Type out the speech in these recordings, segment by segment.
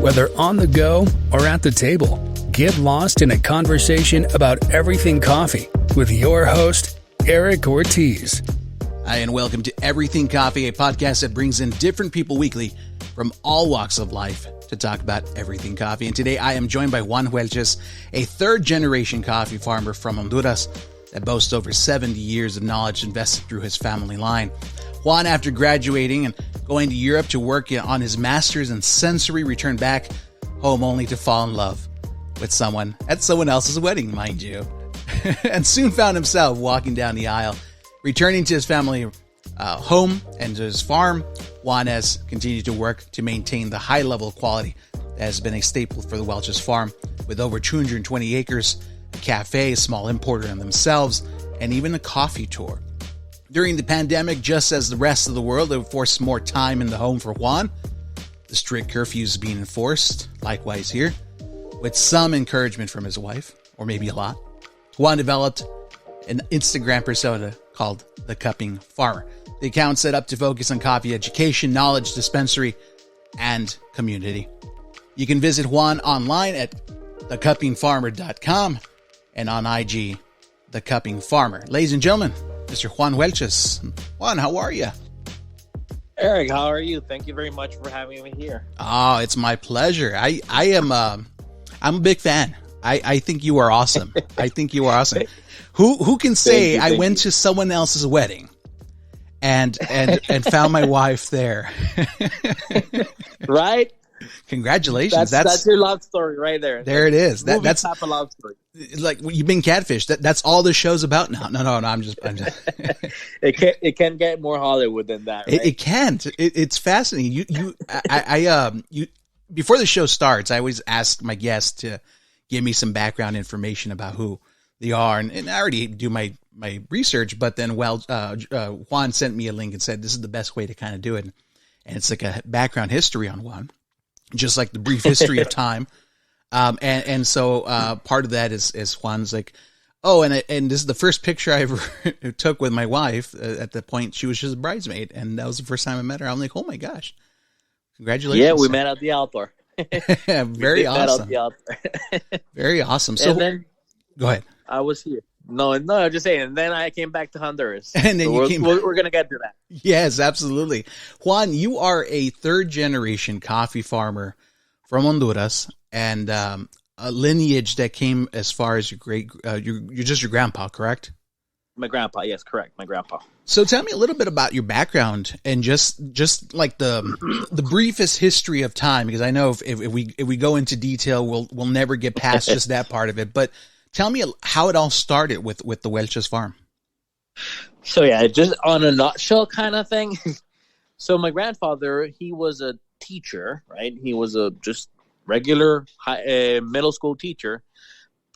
Whether on the go or at the table, get lost in a conversation about everything coffee with your host, Eric Ortiz. Hi, and welcome to Everything Coffee, a podcast that brings in different people weekly from all walks of life to talk about everything coffee. And today I am joined by Juan Welchez, a third-generation coffee farmer from Honduras that boasts over 70 years of knowledge invested through his family line. Juan, after graduating and going to Europe to work on his master's in sensory, returned back home only to fall in love with someone at someone else's wedding, mind you, and soon found himself walking down the aisle. Returning to his family home and to his farm, Juan has continued to work to maintain the high level of quality that has been a staple for the Welch's farm, with over 220 acres, a cafe, a small importer in themselves, and even a coffee tour. During the pandemic, just as the rest of the world, it forced more time in the home for Juan. The strict curfews being enforced, likewise here, with some encouragement from his wife, or maybe a lot. Juan developed an Instagram persona called The Cupping Farmer. The account set up to focus on coffee education, knowledge dispensary, and community. You can visit Juan online at thecuppingfarmer.com and on IG, The Cupping Farmer. Ladies and gentlemen, Mr. Juan Welchez. Juan, how are you? Eric, how are you? Thank you very much for having me here. Oh, it's my pleasure. I'm a big fan. I think you are awesome. I think you are awesome. Who can say I went to someone else's wedding and found my wife there? Right? Congratulations. That's your love story right there. There it is. That's type of love story. Like you've been catfished. That's all the show's about now. No. I'm just. It can get more Hollywood than that. Right? It can't. It's fascinating. You before the show starts, I always ask my guests to give me some background information about who they are, and I already do my research. But then, Juan sent me a link and said this is the best way to kind of do it, and it's like a background history on Juan, just like the brief history of time. So part of that is Juan's like, oh, and this is the first picture I ever took with my wife. At the point she was just a bridesmaid, and that was the first time I met her. I'm like, oh my gosh, congratulations! Yeah, we met at the altar. Very awesome. Very awesome. So then, go ahead. I was here. No, I'm just saying. And then I came back to Honduras. And then we're going to get to that. Yes, absolutely. Juan, you are a third generation coffee farmer from Honduras, and a lineage that came as far as you're just your grandpa, correct? My grandpa, yes, correct. My grandpa. So tell me a little bit about your background and just like the briefest history of time, because I know if we go into detail, we'll never get past just that part of it. But tell me how it all started with the Welch's farm. So yeah, just on a nutshell kind of thing. So my grandfather, he was a teacher, right? He was a just regular middle school teacher.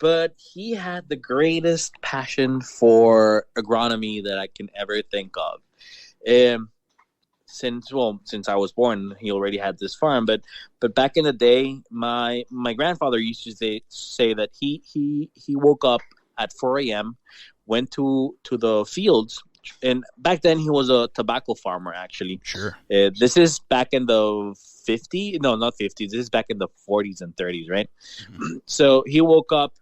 But he had the greatest passion for agronomy that I can ever think of. Since I was born, he already had this farm. But back in the day, my grandfather used to say that he woke up at 4 a.m., went to the fields, and back then he was a tobacco farmer. Actually, sure. This is back in the 50s. No, not 50s. This is back in the 40s and 30s, right? Mm-hmm. So he woke up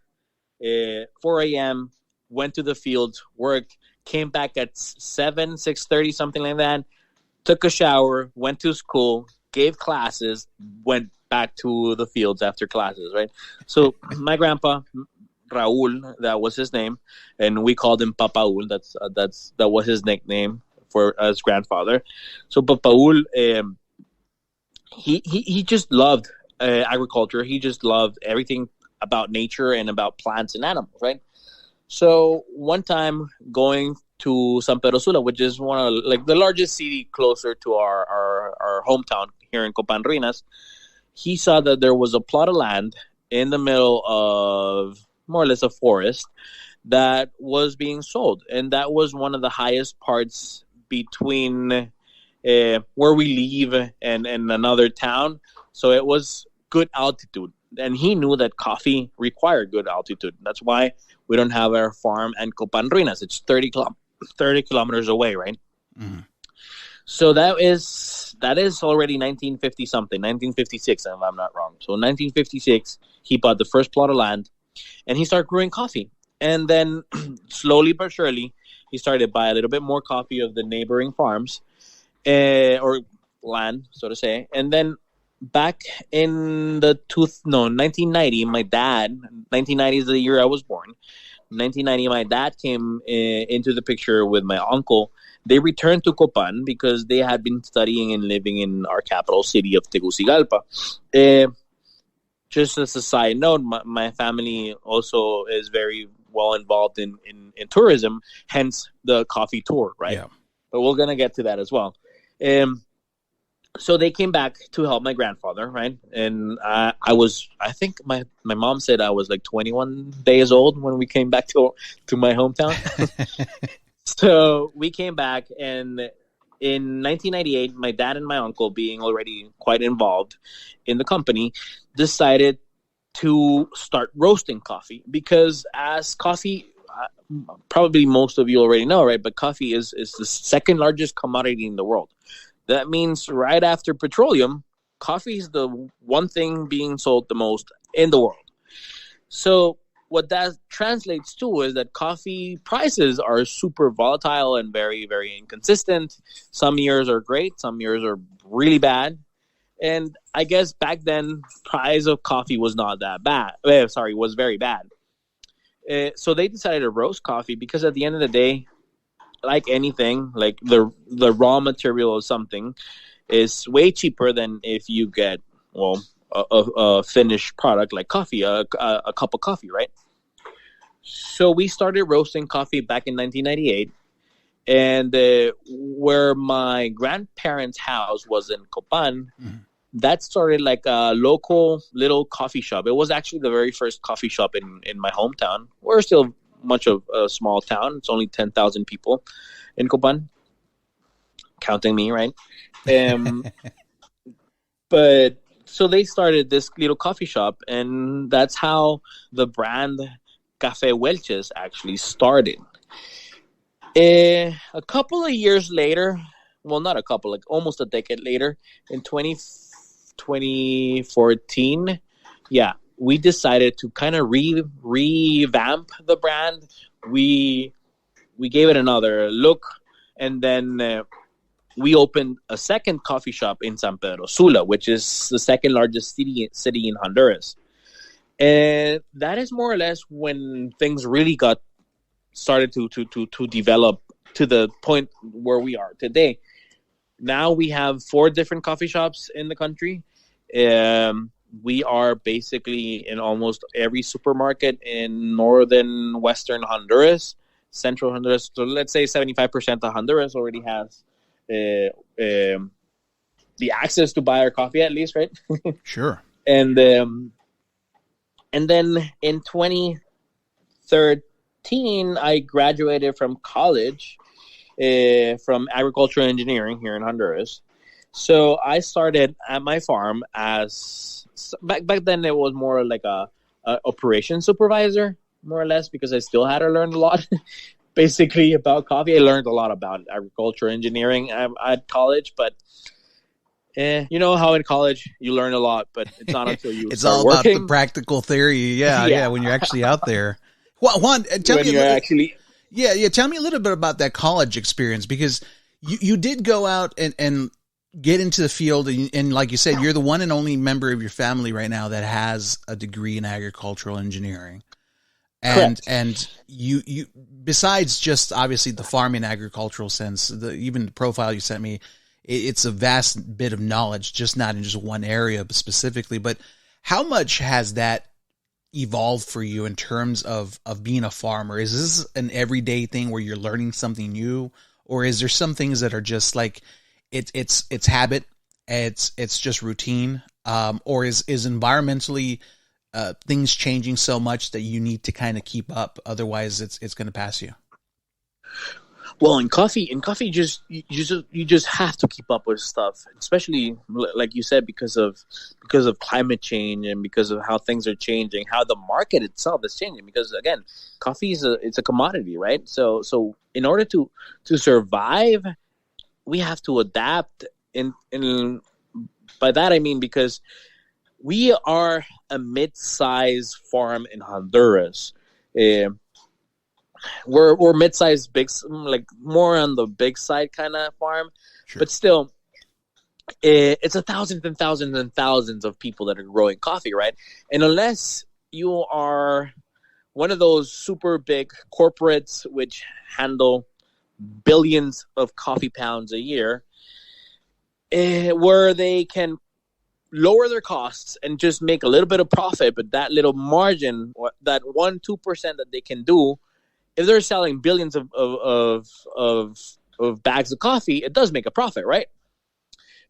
4 a.m., went to the fields, worked, came back at 6:30, something like that, took a shower, went to school, gave classes, went back to the fields after classes, right? So my grandpa, Raul, that was his name, and we called him Papaul. That was his nickname for his grandfather. So Papaul, he just loved agriculture. He just loved everything about nature and about plants and animals, right? So one time going to San Pedro Sula, which is one of the largest city closer to our hometown here in Copan Ruinas, he saw that there was a plot of land in the middle of more or less a forest that was being sold, and that was one of the highest parts between where we live and another town. So it was good altitude. And he knew that coffee required good altitude. That's why we don't have our farm in Copan Ruinas. It's 30 kilometers away, right? Mm-hmm. So that that is already 1950 something, 1956, if I'm not wrong. So 1956, he bought the first plot of land, and he started growing coffee. And then slowly but surely, he started to buy a little bit more coffee of the neighboring farms, or land, so to say. And then back in 1990, 1990 is the year I was born. 1990, my dad came into the picture with my uncle. They returned to Copan because they had been studying and living in our capital city of Tegucigalpa. Just as a side note, my family also is very well involved in tourism, hence the coffee tour, right? Yeah. But we're going to get to that as well. So they came back to help my grandfather, right? And I think my mom said I was like 21 days old when we came back to my hometown. So we came back, and in 1998, my dad and my uncle, being already quite involved in the company, decided to start roasting coffee, because as coffee, probably most of you already know, right? But coffee is the second largest commodity in the world. That means right after petroleum, coffee is the one thing being sold the most in the world. So what that translates to is that coffee prices are super volatile and very, very inconsistent. Some years are great, some years are really bad. And I guess back then, price of coffee was not that bad. Was very bad. So they decided to roast coffee because at the end of the day, like anything, like the raw material of something is way cheaper than if you get, a finished product like coffee, a cup of coffee, right? So we started roasting coffee back in 1998. And where my grandparents' house was in Copan, that started like a local little coffee shop. It was actually the very first coffee shop in my hometown. We're still much of a small town. It's only 10,000 people in Copan, counting me, right? But so they started this little coffee shop, and that's how the brand Café Welchez actually started. A couple of years later, well, not a couple, like almost a decade later, in 2014, we decided to kind of revamp the brand. We gave it another look, and then we opened a second coffee shop in San Pedro Sula, which is the second largest city in Honduras. And that is more or less when things really got started to develop to the point where we are today. Now we have 4 different coffee shops in the country. We are basically in almost every supermarket in northern western Honduras, central Honduras. So let's say 75% of Honduras already has the access to buy our coffee, at least, right? Sure. And then in 2013, I graduated from college from agricultural engineering here in Honduras. So I started at my farm as back then it was more like a operations supervisor, more or less, because I still had to learn a lot basically about coffee. I learned a lot about agricultural engineering at college, but you know how in college you learn a lot, but it's not until you it's start all working. about the practical theory. Yeah, when you're actually out there. Well, Juan, tell me tell me a little bit about that college experience, because you did go out and get into the field, and like you said, you're the one and only member of your family right now that has a degree in agricultural engineering. And Correct. And you besides just obviously the farming agricultural sense, even the profile you sent me, it's a vast bit of knowledge, just not in just one area specifically. But how much has that evolved for you in terms of being a farmer? Is this an everyday thing where you're learning something new, or is there some things that are just like it's habit, it's just routine, or is environmentally things changing so much that you need to kind of keep up, otherwise it's going to pass you? Well, in coffee, you just have to keep up with stuff, especially like you said, because of climate change and because of how things are changing, how the market itself is changing. Because again, coffee it's a commodity, right? So in order to survive, we have to adapt in by that I mean because we are a mid-sized farm in Honduras. We're mid-sized, big, like more on the big side kind of farm, Sure. but still, it's thousands and thousands and thousands of people that are growing coffee, right? And unless you are one of those super big corporates which handle billions of coffee pounds a year, where they can lower their costs and just make a little bit of profit, but that little margin, that 1-2% that they can do, if they're selling billions of bags of coffee, it does make a profit, right?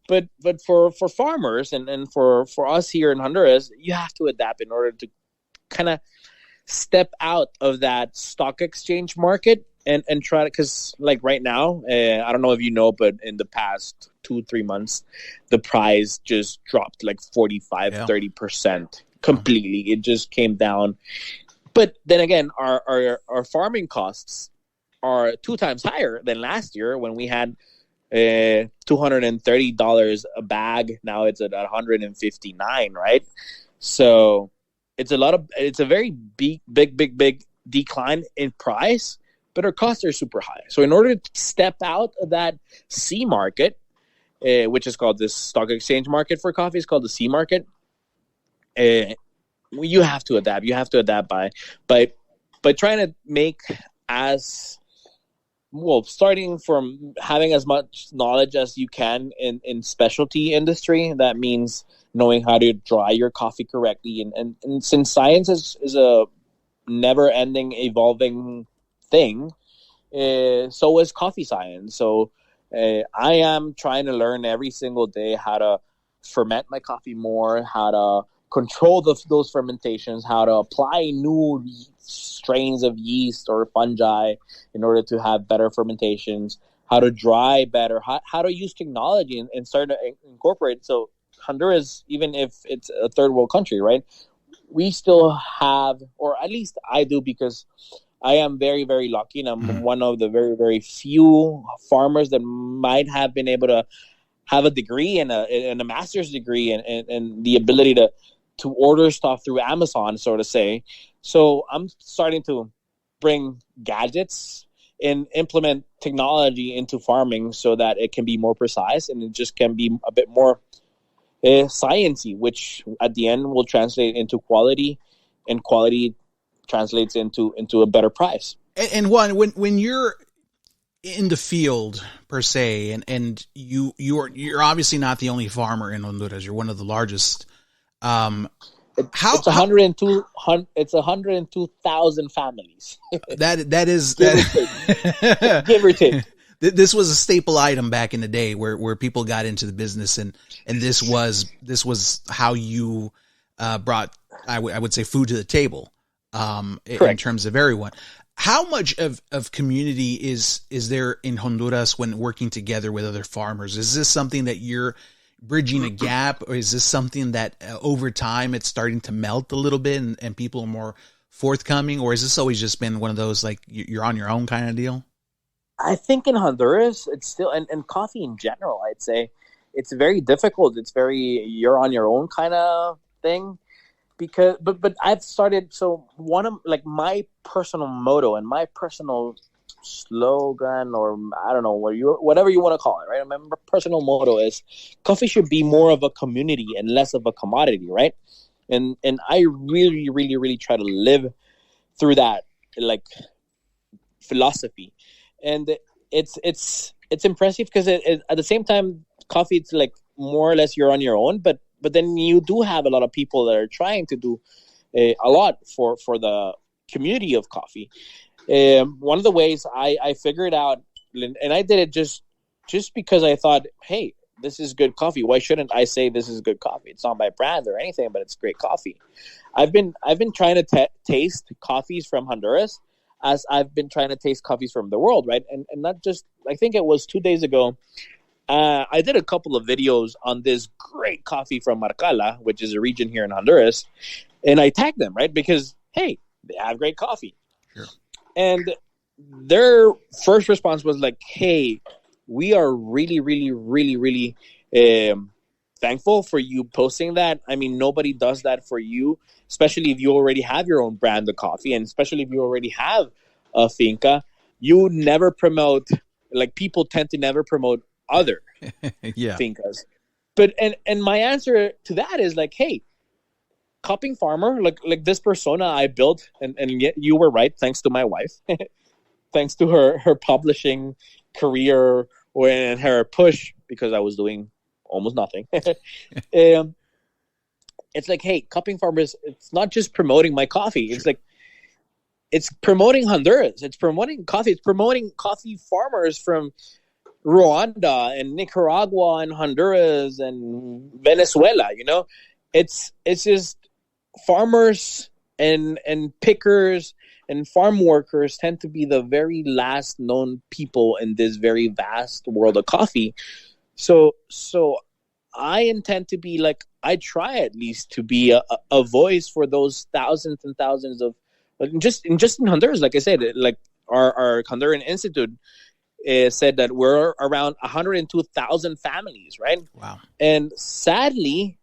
But for farmers and for us here in Honduras, you have to adapt in order to kind of step out of that stock exchange market and try to, because like right now, I don't know if you know, but in the past 2-3 months, the price just dropped like 45-30% completely. It just came down. But then again, our farming costs are 2 times higher than last year when we had $230 a bag. Now it's at $159, right? So it's a very big decline in price, but our costs are super high. So in order to step out of that C market, which is called this stock exchange market for coffee, is called the C market. You have to adapt. You have to adapt by trying to make starting from having as much knowledge as you can in specialty industry. That means knowing how to dry your coffee correctly. And since science is a never-ending, evolving thing, so is coffee science. So I am trying to learn every single day how to ferment my coffee more, how to control those fermentations, how to apply new strains of yeast or fungi in order to have better fermentations, how to dry better, how to use technology and start to incorporate. So Honduras, even if it's a third world country, right, we still have, or at least I do, because I am very, very lucky, and I'm one of the very, very few farmers that might have been able to have a degree and a master's degree and the ability to order stuff through Amazon, so to say. So I'm starting to bring gadgets and implement technology into farming so that it can be more precise and it just can be a bit more sciencey, which at the end will translate into quality, and quality translates into a better price. And Juan, when you're in the field per se, and you're obviously not the only farmer in Honduras, you're one of the largest. It's 102,000 families. that is give or take. This was a staple item back in the day where people got into the business, and this was how you brought, I would say, food to the table, in terms of everyone. How much of community is there in Honduras when working together with other farmers? Is this something that you're bridging a gap, or is this something that over time it's starting to melt a little bit and people are more forthcoming, or has this always just been one of those like you're on your own kind of deal? I think in Honduras it's still, and coffee in general, I'd say it's very difficult. It's very you're on your own kind of thing, because but I've started, so one of like my personal motto and my personal slogan, or I don't know whatever you want to call it, right? My personal motto is coffee should be more of a community and less of a commodity, right? And I really, really, really try to live through that like philosophy, and it's impressive because it at the same time, coffee, it's like more or less you're on your own, but then you do have a lot of people that are trying to do a lot for the community of coffee. One of the ways I figured out, and I did it just because I thought, hey, this is good coffee. Why shouldn't I say this is good coffee? It's not my brand or anything, but it's great coffee. I've been trying to taste coffees from Honduras as I've been trying to taste coffees from the world, right? And not just, I think it was 2 days ago, I did a couple of videos on this great coffee from Marcala, which is a region here in Honduras, and I tagged them, right? Because, hey, they have great coffee. Sure. And their first response was like, hey, we are really, really, really, really thankful for you posting that. I mean, nobody does that for you, especially if you already have your own brand of coffee, and especially if you already have a finca. You never promote, like, people tend to never promote other fincas. But and my answer to that is like, hey, cupping farmer, like this persona I built, and yet you were right, thanks to my wife, thanks to her publishing career and her push, because I was doing almost nothing. It's like, hey, cupping farmers, it's not just promoting my coffee. It's like, it's promoting Honduras. It's promoting coffee. It's promoting coffee farmers from Rwanda and Nicaragua and Honduras and Venezuela. You know, it's just farmers and pickers and farm workers tend to be the very last known people in this very vast world of coffee. So I intend to be like, I try at least to be a voice for those thousands and thousands of, just in Honduras. Like I said, like our Honduran Institute said that we're around 102,000 families, right? Wow. And sadly,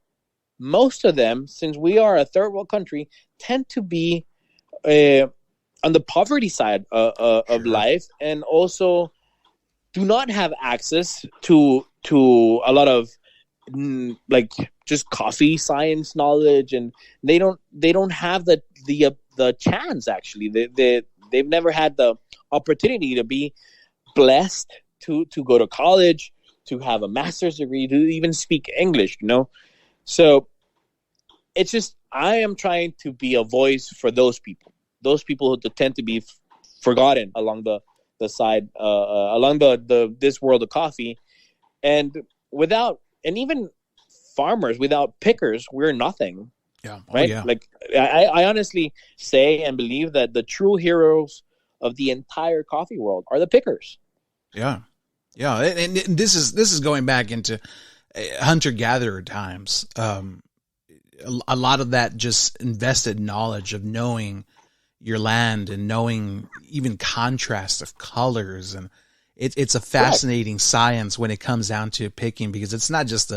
most of them, since we are a third world country, tend to be on the poverty side of life, and also do not have access to a lot of like just coffee science knowledge, and they don't have the chance. Actually, they've never had the opportunity to be blessed to go to college, to have a master's degree, to even speak English, you know. So it's just, I am trying to be a voice for those people who tend to be forgotten along the side, along the this world of coffee. And even farmers, without pickers, we're nothing. Yeah. Oh, right. Yeah. Like I honestly say and believe that the true heroes of the entire coffee world are the pickers. Yeah. Yeah. And this is going back into hunter-gatherer times. A lot of that just invested knowledge of knowing your land and knowing even contrast of colors. And it's a fascinating science when it comes down to picking, because it's not just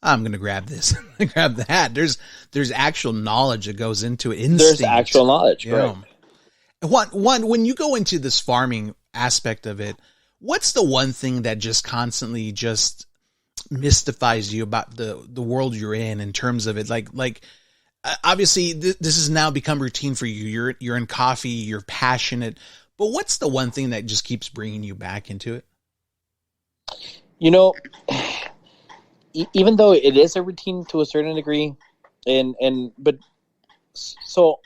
I'm going to grab this, grab that. There's actual knowledge that goes into it. Instinct. There's actual knowledge. Yeah. When you go into this farming aspect of it, what's the one thing that just constantly just mystifies you about the world you're in terms of it? Like obviously this has now become routine for you. You're in coffee, you're passionate, but what's the one thing that just keeps bringing you back into it? You know, even though it is a routine to a certain degree, but so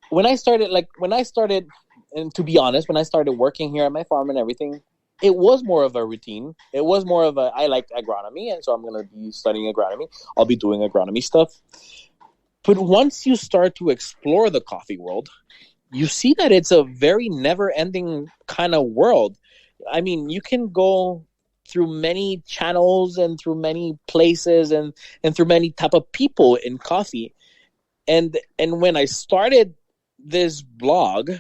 when I started, and to be honest, when I started working here at my farm and everything, it was more of a routine. It was more of I like agronomy, and so I'm going to be studying agronomy. I'll be doing agronomy stuff. But once you start to explore the coffee world, you see that it's a very never-ending kind of world. I mean, you can go through many channels and through many places and through many type of people in coffee. And when I started this blog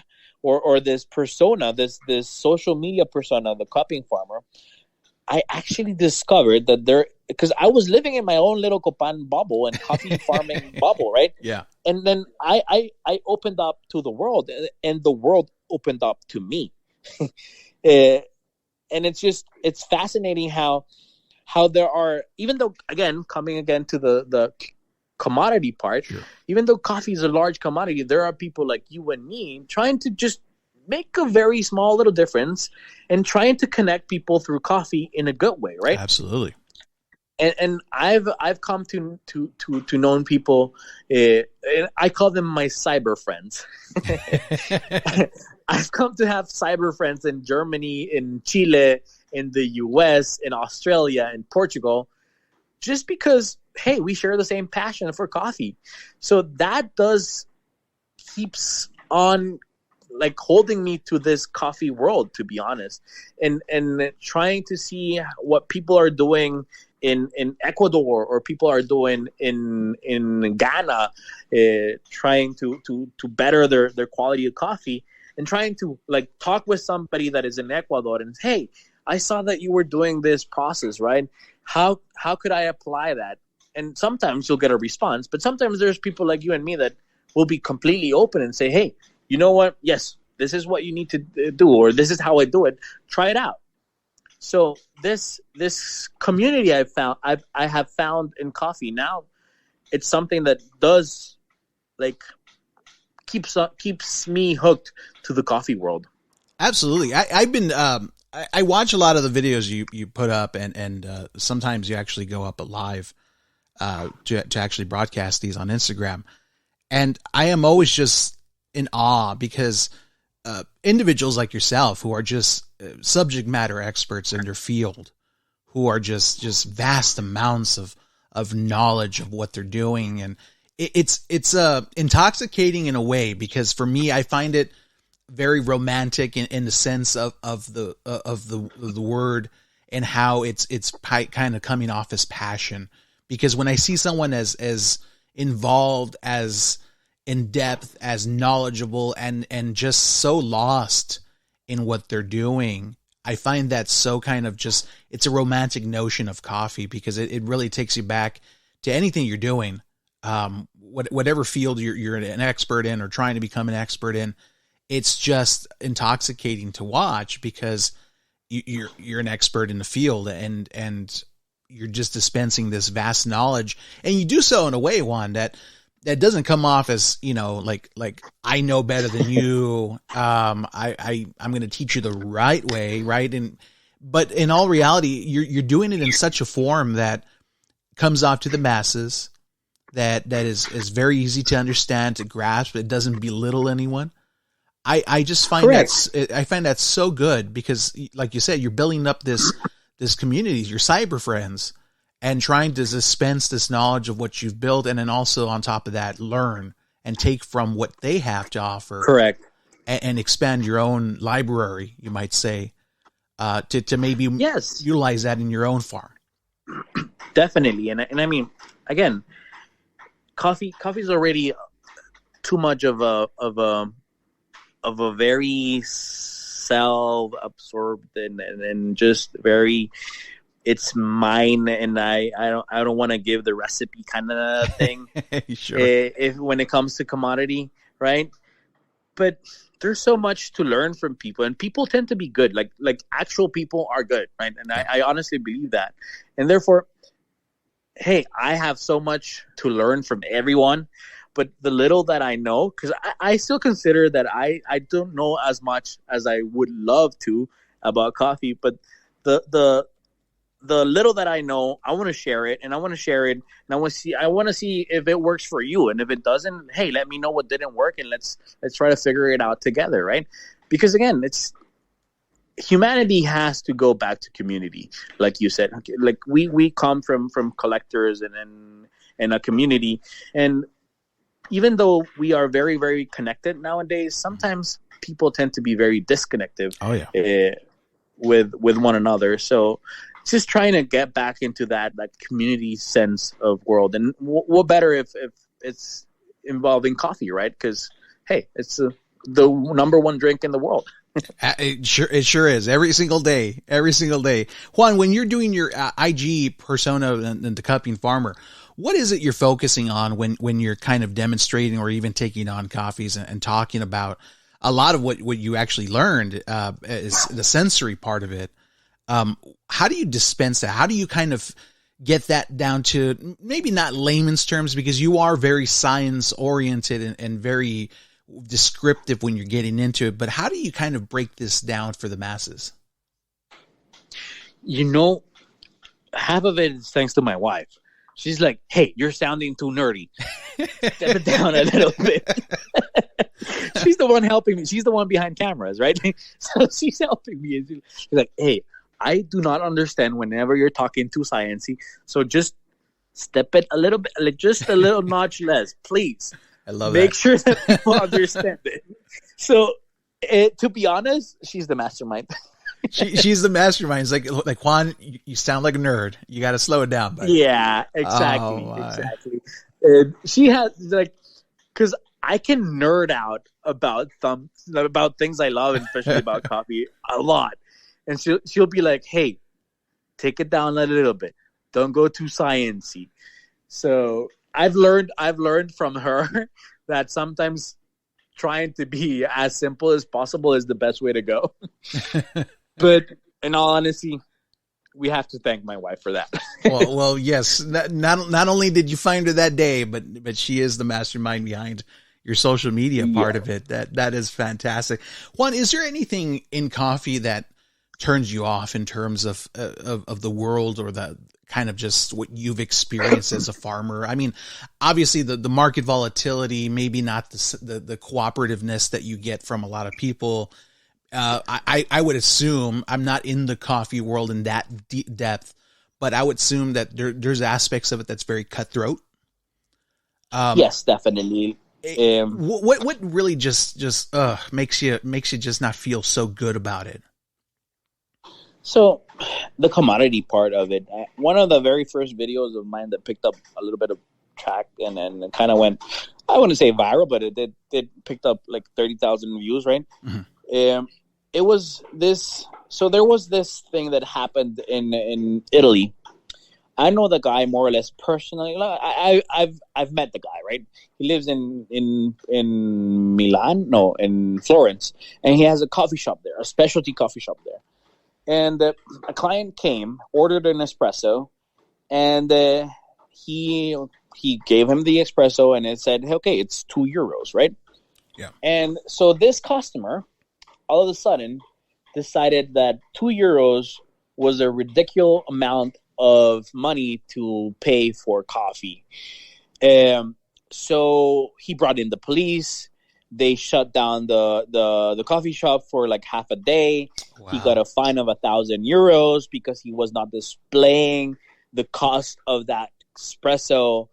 or this persona, this social media persona, the cupping farmer, I actually discovered that because I was living in my own little Copan bubble and coffee farming bubble, right? Yeah. And then I opened up to the world, and the world opened up to me. And it's fascinating how there are, even though, again, coming again to the commodity part, sure, even though coffee is a large commodity, there are people like you and me trying to just make a very small little difference and trying to connect people through coffee in a good way, right? Absolutely. And I've come to known people, and I call them my cyber friends. I've come to have cyber friends in Germany, in Chile, in the US, in Australia, in Portugal, just because, hey, we share the same passion for coffee. So that keeps on like holding me to this coffee world, to be honest, and trying to see what people are doing in Ecuador, or people are doing in Ghana, trying to better their quality of coffee, and trying to like talk with somebody that is in Ecuador and, hey, I saw that you were doing this process, right? How could I apply that? And sometimes you'll get a response, but sometimes there's people like you and me that will be completely open and say, hey, you know what? Yes, this is what you need to do, or this is how I do it. Try it out. So this community I have found in coffee now, it's something that does like keeps me hooked to the coffee world. Absolutely. I've been I watch a lot of the videos you put up, and sometimes you actually go up live to actually broadcast these on Instagram. And I am always just in awe because individuals like yourself who are just subject matter experts in their field, who are just vast amounts of knowledge of what they're doing. And it's intoxicating in a way, because for me, I find it very romantic in the sense of the word, and how it's kind of coming off as passion. Because when I see someone as involved, as in depth, as knowledgeable, and just so lost in what they're doing, I find that so kind of just, it's a romantic notion of coffee, because it really takes you back to anything you're doing, whatever field you're an expert in or trying to become an expert in. It's just intoxicating to watch, because you're an expert in the field, and you're just dispensing this vast knowledge, and you do so in a way, Juan, that doesn't come off as, like I know better than you. I'm going to teach you the right way, right? But in all reality, you're doing it in such a form that comes off to the masses, that is very easy to understand, to grasp. It doesn't belittle anyone. I just find I find that so good, because, like you said, you're building up this community, your cyber friends, and trying to dispense this knowledge of what you've built, and then also on top of that, learn and take from what they have to offer. Correct. And expand your own library, you might say, to maybe utilize that in your own farm. Definitely, and I mean, again, coffee's already too much of a very self-absorbed and just very, it's mine, and I don't want to give the recipe kind of thing. Sure. If when it comes to commodity, right? But there's so much to learn from people, and people tend to be good. Like actual people are good, right? And I honestly believe that, and therefore, hey, I have so much to learn from everyone. But the little that I know, because I still consider that I don't know as much as I would love to about coffee, but the little that I know, I want to share it, and I want to see if it works for you, and if it doesn't, hey, let me know what didn't work, and let's try to figure it out together, right? Because again, humanity has to go back to community, like you said. Like we come from collectors and a community, and even though we are very, very connected nowadays, sometimes people tend to be very disconnected. Oh, yeah. With one another. So just trying to get back into that community sense of world. And what better if it's involving coffee, right? Because, hey, it's the number one drink in the world. It sure is. Every single day. Juan, when you're doing your IG persona and the Cupping Farmer, what is it you're focusing on when you're kind of demonstrating or even taking on coffees and talking about a lot of what you actually learned is the sensory part of it? How do you dispense that? How do you kind of get that down to maybe not layman's terms, because you are very science oriented and very descriptive when you're getting into it, but how do you kind of break this down for the masses? Half of it is thanks to my wife. She's like, hey, you're sounding too nerdy. Step it down a little bit. She's the one helping me. She's the one behind cameras, right? So she's helping me. She's like, hey, I do not understand whenever you're talking too sciencey. So just step it a little bit, just a little notch less, please. I love Make sure that people understand it. So, to be honest, she's the mastermind. She's the mastermind. It's like Juan, you sound like a nerd. You got to slow it down. Buddy. Yeah, exactly. Exactly. And she has because I can nerd out about things I love, and especially about coffee a lot. and she'll be like, "Hey, take it down a little bit. Don't go too sciencey." So I've learned from her that sometimes trying to be as simple as possible is the best way to go. But in all honesty, we have to thank my wife for that. well, yes. Not only did you find her that day, but she is the mastermind behind your social media part of it. That is fantastic. Juan, is there anything in coffee that turns you off in terms of the world, or the kind of just what you've experienced as a farmer? I mean, obviously the market volatility, maybe not the cooperativeness that you get from a lot of people. I would assume, I'm not in the coffee world in that depth, but I would assume that there's aspects of it that's very cutthroat. Yes, definitely. What really just makes you just not feel so good about it? So the commodity part of it, one of the very first videos of mine that picked up a little bit of track and then it kind of went, I wouldn't say viral, but it did picked up like 30,000 views, right? Mm-hmm. It was this. So there was this thing that happened in Italy. I know the guy more or less personally. I've met the guy, right? He lives in Florence, and he has a coffee shop there, a specialty coffee shop there. And a client came, ordered an espresso, and he gave him the espresso, and it said, "Okay, it's €2, right?" Yeah. And so this customer, all of a sudden, decided that €2 was a ridiculous amount of money to pay for coffee. So he brought in the police. They shut down the coffee shop for like half a day. Wow. He got a fine of €1,000 because he was not displaying the cost of that espresso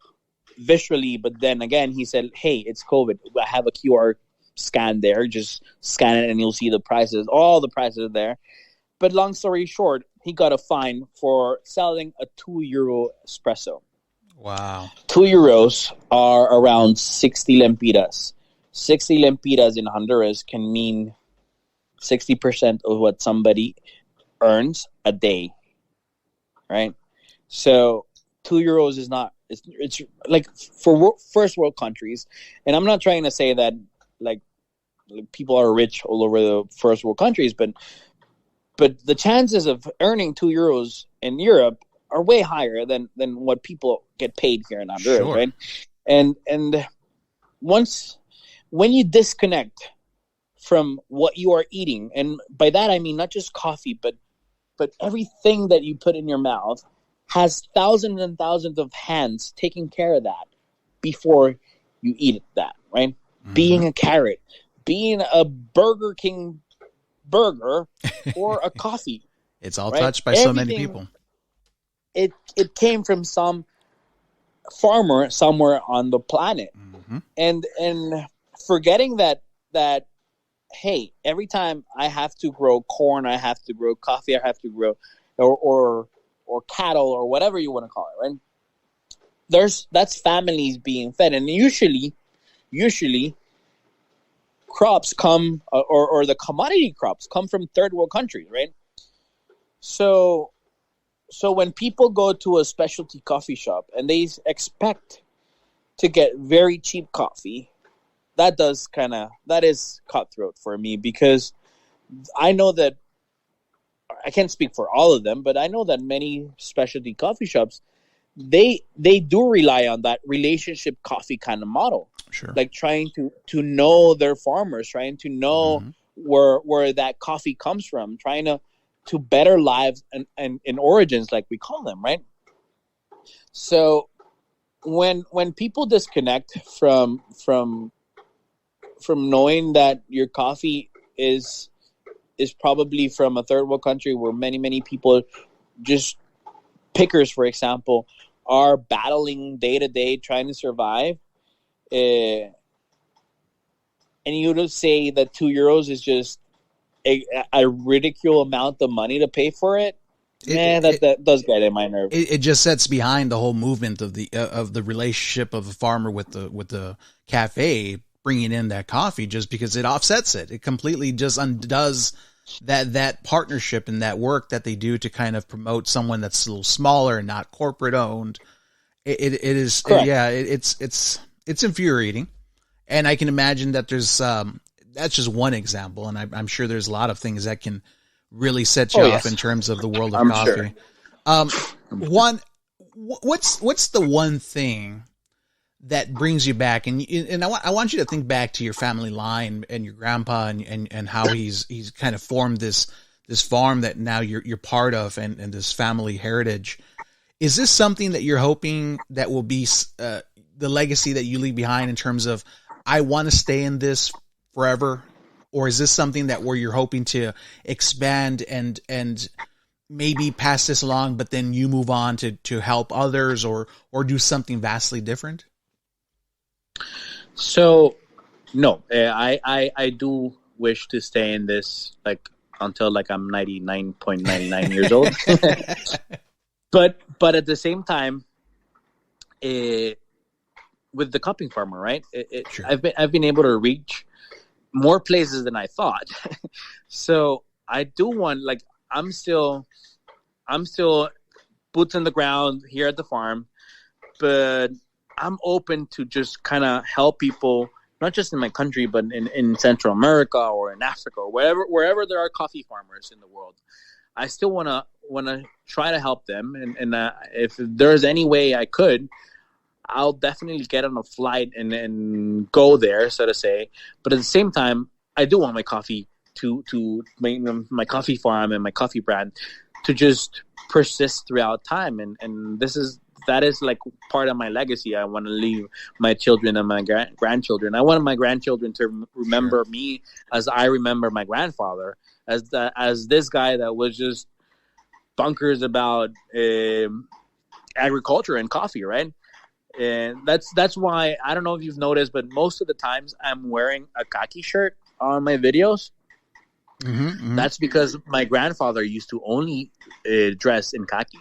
visually. But then again, he said, "Hey, it's COVID. I have a QR scan there. Just scan it and you'll see the prices. All the prices are there." But long story short, he got a fine for selling a €2 espresso. Wow. €2 are around 60 lempiras. 60 lempiras in Honduras can mean 60% of what somebody earns a day, right? So €2 is not, it's like for first world countries. And I'm not trying to say that like people are rich all over the first world countries, but the chances of earning €2 in Europe are way higher than what people get paid here in Honduras, sure. Right? And when you disconnect from what you are eating, and by that I mean not just coffee, but everything that you put in your mouth has thousands and thousands of hands taking care of that before you eat that, right? Mm-hmm. Being a carrot, being a Burger King burger, or a coffee. It's all right? Touched by so many people. It came from some farmer somewhere on the planet. Mm-hmm. And forgetting that hey, every time I have to grow corn, I have to grow coffee, I have to grow or cattle or whatever you want to call it, right? That's families being fed, and usually crops come or the commodity crops come from third world countries, right? So when people go to a specialty coffee shop and they expect to get very cheap coffee, that is cutthroat for me, because I know that I can't speak for all of them, but I know that many specialty coffee shops, they do rely on that relationship coffee kind of model. Sure. Like trying to know their farmers, trying to know where that coffee comes from, trying to better lives and in origins, like we call them, right? So when people disconnect from knowing that your coffee is probably from a third world country where many people, just pickers, for example, are battling day to day trying to survive, and you would say that €2 is just a ridicule amount of money to pay for it. That does get in my nerves. It just sets behind the whole movement of the relationship of the farmer with the cafe bringing in that coffee, just because it offsets it. It completely just undoes that partnership and that work that they do to kind of promote someone that's a little smaller and not corporate owned. It is, Correct. yeah, it's infuriating. And I can imagine that there's, that's just one example. And I'm sure there's a lot of things that can really set you off in terms of the world of coffee. Sure. What's the one thing that brings you back? And I want you to think back to your family line and your grandpa and how he's kind of formed this farm that now you're part of and this family heritage. Is this something that you're hoping that will be the legacy that you leave behind in terms of, I want to stay in this forever? Or is this something that where you're hoping to expand and maybe pass this along, but then you move on to help others or do something vastly different? So, no, I do wish to stay in this until I'm 99.99 years old. But at the same time, with the cupping farmer, right? Sure. I've been able to reach more places than I thought. So I do want, I'm still boots on the ground here at the farm, but I'm open to just kind of help people, not just in my country, but in Central America or in Africa or wherever there are coffee farmers in the world. I still want to try to help them. And if there's any way I could, I'll definitely get on a flight and go there, so to say. But at the same time, I do want my coffee to my coffee farm and my coffee brand to just persist throughout time. And that is part of my legacy. I want to leave my children and my grandchildren. I want my grandchildren to remember me as I remember my grandfather, as this guy that was just bonkers about agriculture and coffee, right? And that's why, I don't know if you've noticed, but most of the times I'm wearing a khaki shirt on my videos. Mm-hmm, mm-hmm. That's because my grandfather used to only dress in khaki.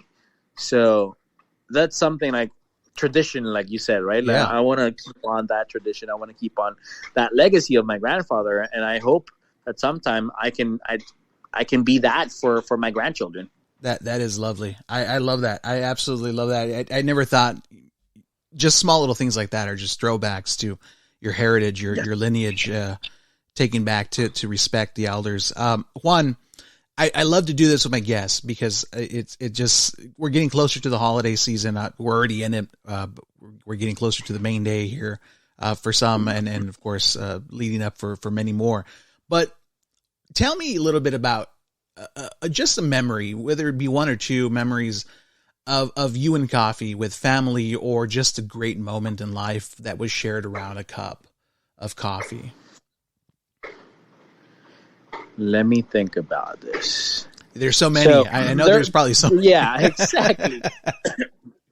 So that's something like tradition, like you said, right? Yeah. I want to keep on that tradition. I want to keep on that legacy of my grandfather, and I hope that sometime I can be that for my grandchildren. That is lovely. I love that. I absolutely love that. I never thought just small little things like that are just throwbacks to your heritage, your lineage, taking back to respect the elders. Juan, I love to do this with my guests because we're getting closer to the holiday season. We're already in it. We're getting closer to the main day here for some, and of course leading up for many more. But tell me a little bit about just a memory, whether it be one or two memories of you and coffee with family, or just a great moment in life that was shared around a cup of coffee. Let me think about this. There's so many. So, I know there's probably so many. Yeah, exactly.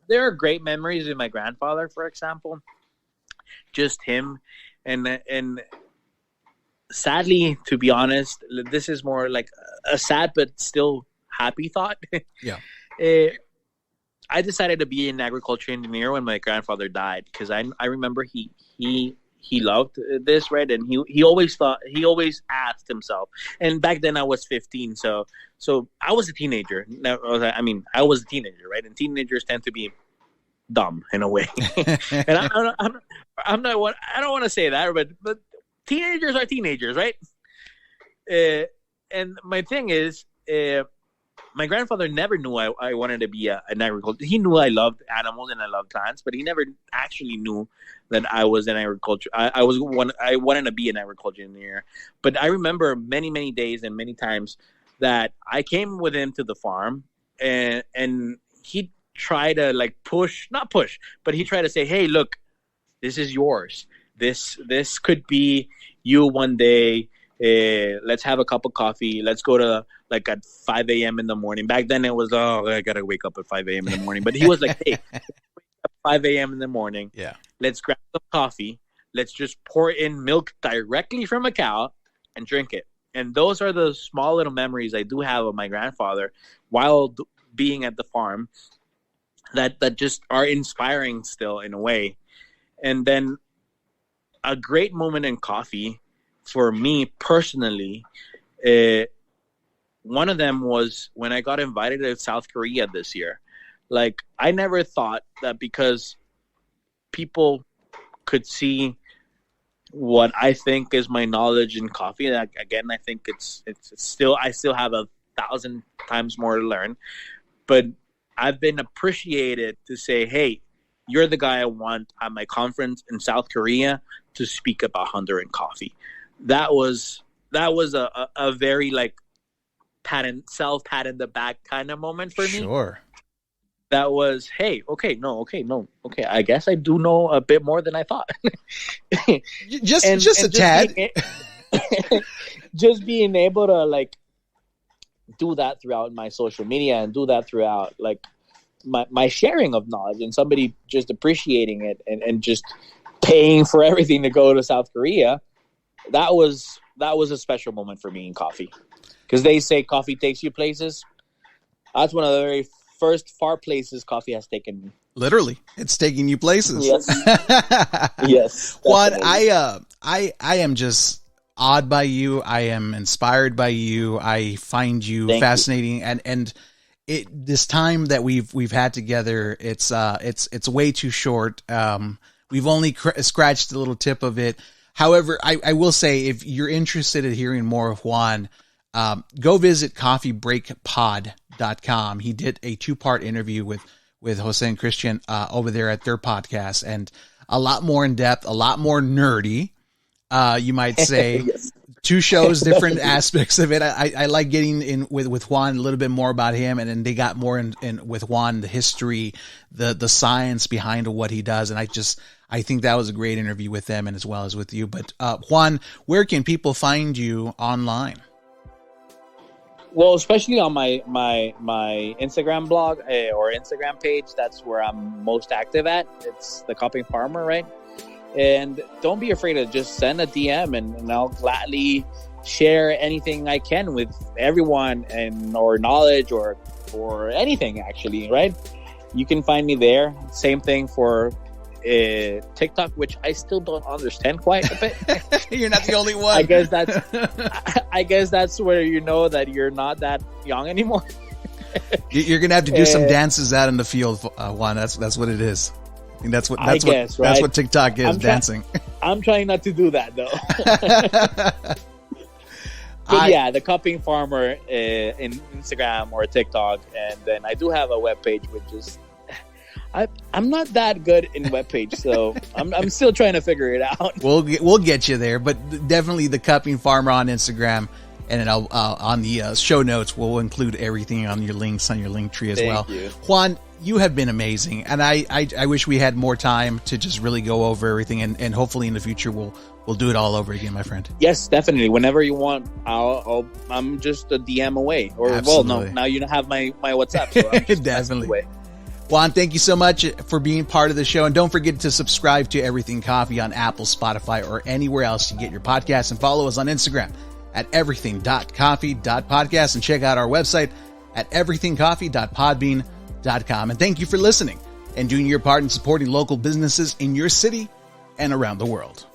There are great memories with my grandfather, for example. Just him. And sadly, to be honest, this is more like a sad but still happy thought. Yeah. I decided to be an agriculture engineer when my grandfather died, because I remember he loved this, right? And he always asked himself. And back then I was 15, so I was a teenager. I was a teenager, right? And teenagers tend to be dumb in a way. And I don't want to say that, but teenagers are teenagers, right? And my thing is, my grandfather never knew I wanted to be an agriculture. He knew I loved animals and I loved plants, but he never actually knew that I was an agriculture. I wanted to be an agriculture engineer. But I remember many, many days and many times that I came with him to the farm, and he tried to not push, but he tried to say, "Hey, look, this is yours. This could be you one day. Let's have a cup of coffee. Let's go to at 5 a.m. in the morning." Back then it was, I got to wake up at 5 a.m. in the morning. But he was like, "Hey, wake up 5 a.m. in the morning. Yeah. Let's grab some coffee. Let's just pour in milk directly from a cow and drink it." And those are the small little memories I do have of my grandfather while being at the farm that just are inspiring still in a way. And then a great moment in coffee for me personally one of them was when I got invited to South Korea this year. Like, I never thought that because people could see what I think is my knowledge in coffee. That, again, I think it's still, I still have 1,000 times more to learn, but I've been appreciated to say, hey, you're the guy I want at my conference in South Korea to speak about Honduran coffee. That was a very like self-pat in the back kind of moment for me. Sure. That was, hey, okay, I guess I do know a bit more than I thought. just a tad. Just being able to like do that throughout my social media and do that throughout like my sharing of knowledge, and somebody just appreciating it and just paying for everything to go to South Korea. That was a special moment for me in coffee, because they say coffee takes you places. That's one of the very first far places coffee has taken me. Literally, it's taking you places. Yes. Yes. Juan, I am just awed by you. I am inspired by you. I find you fascinating, and this time that we've had together, it's way too short. We've only scratched a little tip of it. However, I will say, if you're interested in hearing more of Juan, go visit coffeebreakpod.com. He did a 2-part interview with Jose and Christian over there at their podcast, and a lot more in depth, a lot more nerdy, you might say. Yes. 2 shows, different aspects of it. I like getting in with Juan a little bit more about him, and then they got more in with Juan, the history, the science behind what he does, and I think that was a great interview with them, and as well as with you. But Juan, where can people find you online? Well, especially on my Instagram blog or Instagram page, that's where I'm most active at. It's The Cupping Farmer, right? And don't be afraid to just send a DM, and I'll gladly share anything I can with everyone, or knowledge or anything, actually, right? You can find me there. Same thing for TikTok, which I still don't understand quite a bit. You're not the only one. I guess that's where you know that you're not that young anymore. You're gonna have to do some dances out in the field, Juan. That's what it is. I think that's what TikTok is, dancing. I'm trying not to do that though. But yeah, The Cupping Farmer in Instagram or TikTok, and then I do have a webpage, which is I'm not that good in webpage, so I'm still trying to figure it out. We'll get you there, but definitely The Cupping Farmer on Instagram, and then I'll on the show notes we'll include everything on your links on your link tree as well. Thank you. Juan, you have been amazing, and I wish we had more time to just really go over everything, and hopefully in the future we'll do it all over again, my friend. Yes, definitely. Whenever you want, I'm just a DM away. Or Absolutely. Well, no, now you have my WhatsApp. So I'm just definitely. Away. Juan, thank you so much for being part of the show, and don't forget to subscribe to Everything Coffee on Apple, Spotify, or anywhere else you get your podcasts, and follow us on Instagram at everything.coffee.podcast, and check out our website at everythingcoffee.podbean.com. And thank you for listening and doing your part in supporting local businesses in your city and around the world.